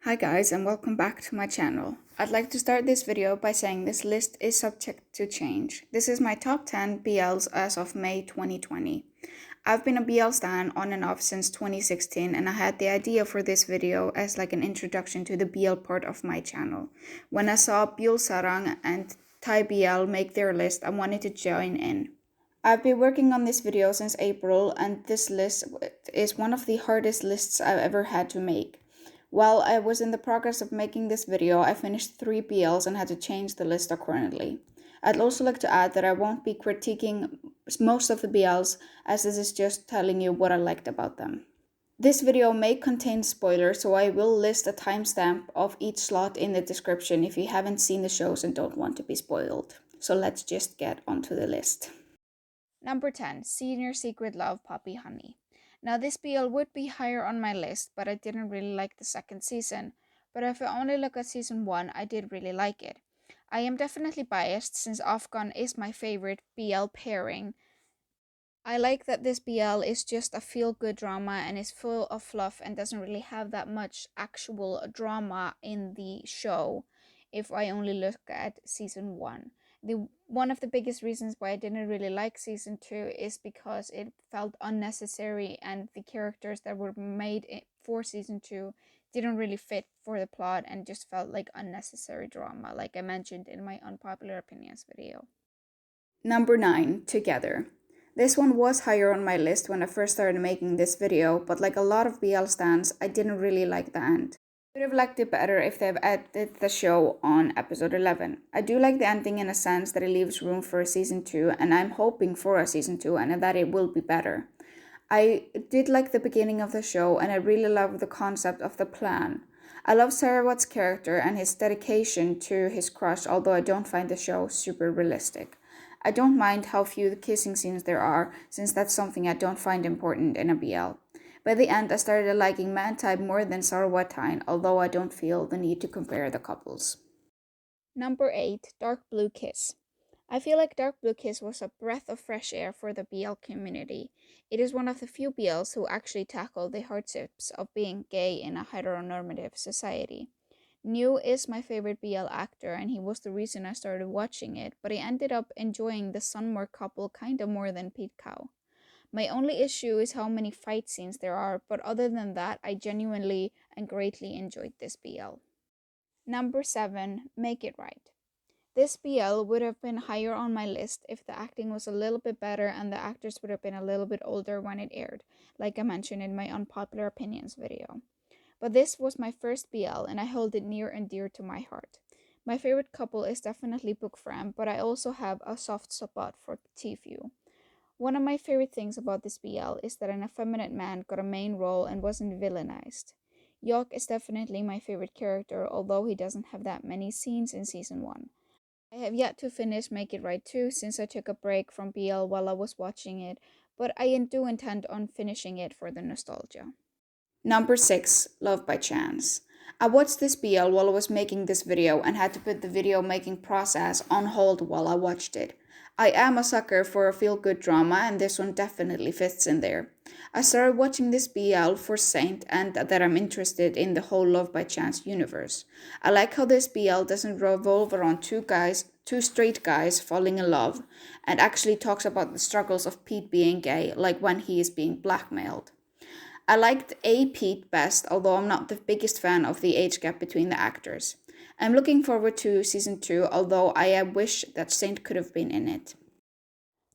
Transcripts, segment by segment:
Hi guys and welcome back to my channel. I'd like to start this video by saying this list is subject to change. This is my top 10 BLs as of May 2020. I've been a BL stan on and off since 2016 and I had the idea for this video as like an introduction to the BL part of my channel. When I saw BL Sarang and Thai BL make their list, I wanted to join in. I've been working on this video since April and this list is one of the hardest lists I've ever had to make. While I was in the progress of making this video, I finished 3 BLs and had to change the list accordingly. I'd also like to add that I won't be critiquing most of the BLs as this is just telling you what I liked about them. This video may contain spoilers, so I will list a timestamp of each slot in the description if you haven't seen the shows and don't want to be spoiled. So let's just get onto the list. Number 10, Senior Secret Love Puppy Honey. Now this BL would be higher on my list, but I didn't really like the second season. But if I only look at season 1, I did really like it. I am definitely biased since Afghan is my favorite BL pairing. I like that this BL is just a feel-good drama and is full of fluff and doesn't really have that much actual drama in the show if I only look at season 1. One of the biggest reasons why I didn't really like season 2 is because it felt unnecessary and the characters that were made for season 2 didn't really fit for the plot and just felt like unnecessary drama, like I mentioned in my unpopular opinions video. Number 9, Together. This one was higher on my list when I first started making this video, but like a lot of BL stans, I didn't really like the end. I would have liked it better if they've added the show on episode 11. I do like the ending in a sense that it leaves room for a season 2, and I'm hoping for a season 2 and that it will be better. I did like the beginning of the show and I really love the concept of the plan. I love Sarawat's character and his dedication to his crush, although I don't find the show super realistic. I don't mind how few kissing scenes there are, since that's something I don't find important in a BL. By the end, I started liking TharnType more than Sarawatine, although I don't feel the need to compare the couples. Number 8, Dark Blue Kiss. I feel like Dark Blue Kiss was a breath of fresh air for the BL community. It is one of the few BLs who actually tackle the hardships of being gay in a heteronormative society. New is my favorite BL actor and he was the reason I started watching it, but I ended up enjoying the Sunmore couple kinda more than Pete Cow. My only issue is how many fight scenes there are, but other than that, I genuinely and greatly enjoyed this BL. Number 7, Make It Right. This BL would have been higher on my list if the acting was a little bit better and the actors would have been a little bit older when it aired, like I mentioned in my unpopular opinions video. But this was my first BL and I hold it near and dear to my heart. My favorite couple is definitely Bookfram, but I also have a soft spot for Tfue. One of my favorite things about this BL is that an effeminate man got a main role and wasn't villainized. Yok is definitely my favorite character, although he doesn't have that many scenes in season 1. I have yet to finish Make It Right too, since I took a break from BL while I was watching it, but I do intend on finishing it for the nostalgia. Number 6, Love by Chance. I watched this BL while I was making this video and had to put the video making process on hold while I watched it. I am a sucker for a feel-good drama and this one definitely fits in there. I started watching this BL for Saint and that I'm interested in the whole Love by Chance universe. I like how this BL doesn't revolve around two straight guys falling in love, and actually talks about the struggles of Pete being gay, like when he is being blackmailed. I liked A. Pete best, although I'm not the biggest fan of the age gap between the actors. I'm looking forward to season 2, although I wish that Saint could have been in it.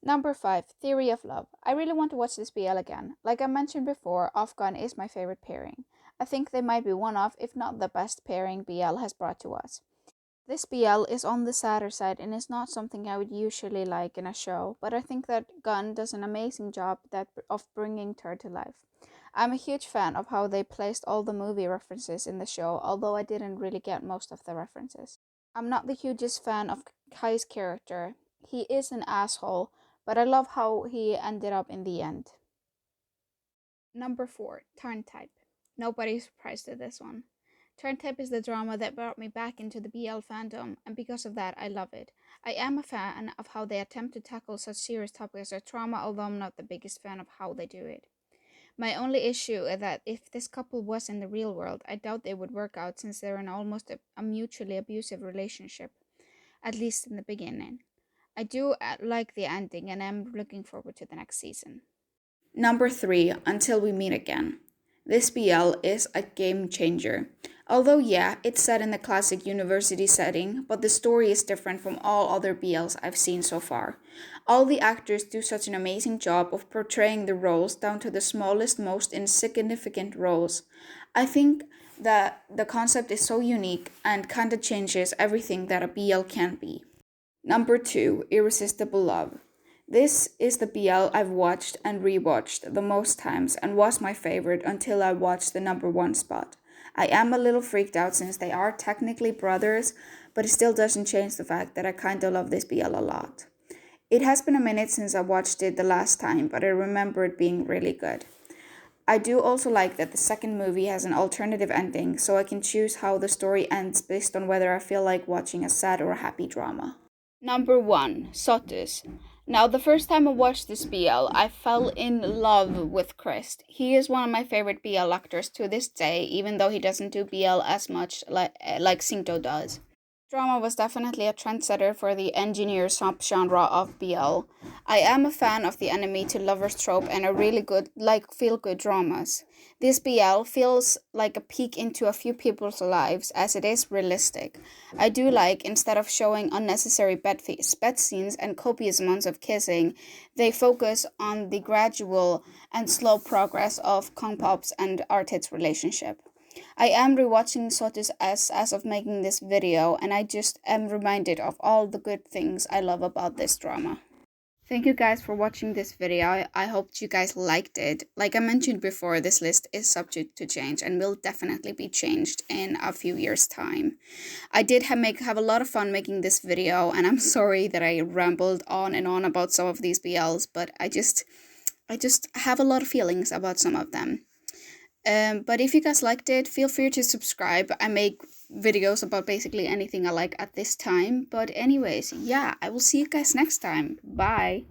Number 5, Theory of Love. I really want to watch this BL again. Like I mentioned before, Afghan is my favorite pairing. I think they might be one of, if not the best pairing BL has brought to us. This BL is on the sadder side and is not something I would usually like in a show, but I think that Gunn does an amazing job of bringing her to life. I'm a huge fan of how they placed all the movie references in the show, although I didn't really get most of the references. I'm not the hugest fan of Kai's character. He is an asshole, but I love how he ended up in the end. Number 4, TharnType. Nobody's surprised at this one. TharnType is the drama that brought me back into the BL fandom, and because of that, I love it. I am a fan of how they attempt to tackle such serious topics as trauma, although I'm not the biggest fan of how they do it. My only issue is that if this couple was in the real world, I doubt they would work out since they're in almost a mutually abusive relationship, at least in the beginning. I do like the ending and I'm looking forward to the next season. Number 3, Until We Meet Again. This BL is a game changer. Although, yeah, it's set in the classic university setting, but the story is different from all other BLs I've seen so far. All the actors do such an amazing job of portraying the roles down to the smallest, most insignificant roles. I think that the concept is so unique and kinda changes everything that a BL can be. Number 2, Irresistible Love. This is the BL I've watched and rewatched the most times and was my favorite until I watched the number 1 spot. I am a little freaked out since they are technically brothers, but it still doesn't change the fact that I kinda love this BL a lot. It has been a minute since I watched it the last time, but I remember it being really good. I do also like that the second movie has an alternative ending, so I can choose how the story ends based on whether I feel like watching a sad or a happy drama. Number 1, Sotus. Now, the first time I watched this BL, I fell in love with Chris. He is one of my favorite BL actors to this day, even though he doesn't do BL as much like Sinto does. Drama was definitely a trendsetter for the engineer subgenre of BL. I am a fan of the enemy to lovers trope and a really good, feel-good dramas. This BL feels like a peek into a few people's lives as it is realistic. I do like, instead of showing unnecessary bed scenes and copious amounts of kissing, they focus on the gradual and slow progress of Kong Pop's and Artit's relationship. I am rewatching Sotus as of making this video, and I just am reminded of all the good things I love about this drama. Thank you guys for watching this video. I hope you guys liked it. Like I mentioned before, this list is subject to change and will definitely be changed in a few years' time. I did have a lot of fun making this video, and I'm sorry that I rambled on and on about some of these BLs, but I just have a lot of feelings about some of them. But if you guys liked it, feel free to subscribe. I make videos about basically anything I like at this time. But anyways, yeah, I will see you guys next time. Bye.